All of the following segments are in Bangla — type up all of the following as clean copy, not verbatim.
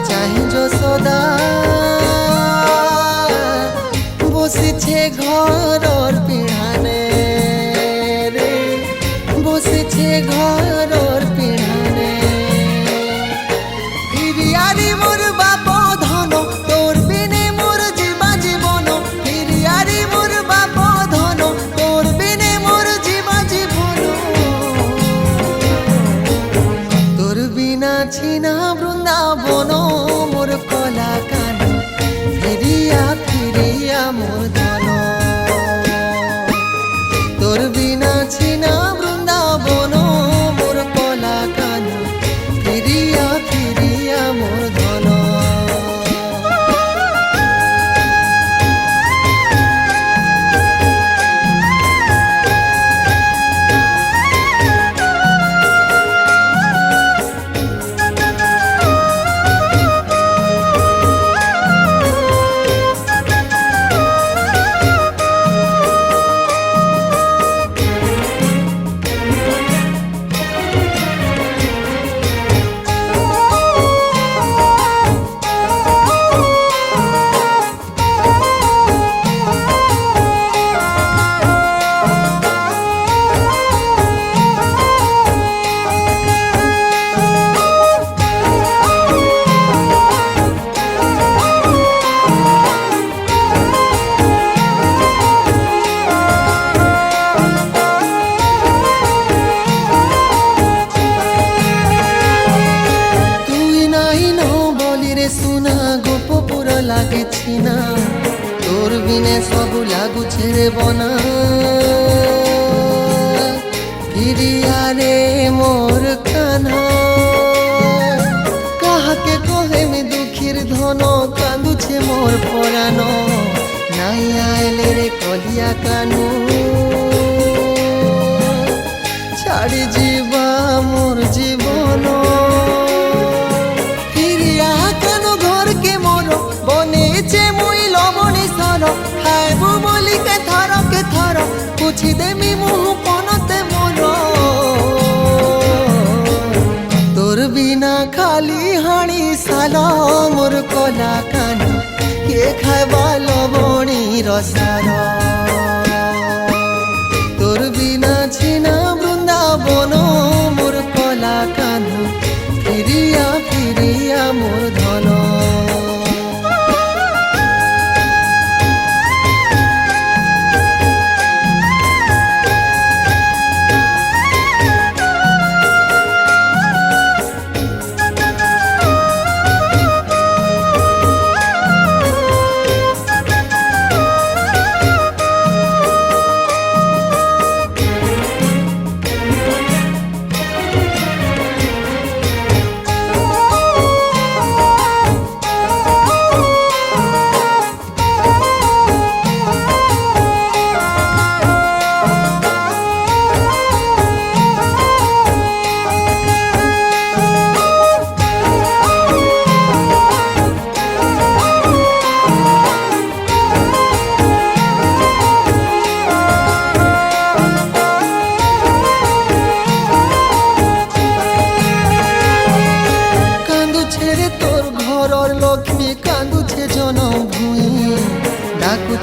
চাহি যশোদা বসেছে ঘরর পিড়ানে রে, বসেছে ঘরর পিড়ানে। ফিরিয়ারি মোর বাপ ধন, তোর বিনে মোর জীবা জীবন। ফিরিয়ারি মোর বাপ ধন, তোর বিনে মোর জীবা জীবন। তোর বিনা ছিনা বৃন্দাবন মোর কলা কান, ফিরিয়া ফিরিয়া মোর ধন। তোর বিনা ছিনা বৃন্দাবন মোর কলা কান, ফিরিয়া ফিরিয়া মোর ধন। লাগেছি না তোর বিনে সবু লাগুছে রে বনা। ফিরিয়া রে মোর কানা, কাহাকে কহেমি দুঃখীর ধন, কাঁদুছে মোর পরাণ। নাই আইলে রে কলিয়া কানু, ছাড়ি ଯିବା মোর জীবন। বনেছে মুই লবণী সর, খাইবু বলিকে থরকে থর, পুছি দেমি মুহ পনতে মোর। তোর বিনা খালি হাড়ি সাল মোর কলা কান, কে খাইবা লবণী রসার। তোর বিনা ছিনা বৃন্দাবন মোর কলা কান, ফিরিয়া ফিরিয়া মোর ধন।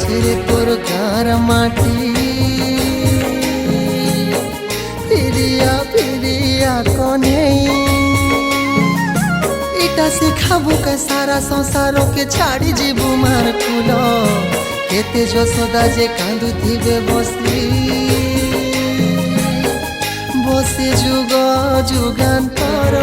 ছেড়ে তোর গার মাটি ফিরিয়া ফিরিয়া কনে इटा सिखाबू के सारा संसारों के छाड़ी जीबू मार कुलो केते যশোদা যে কাঁদুথিবে বসি বসে যুগ যুগান্তর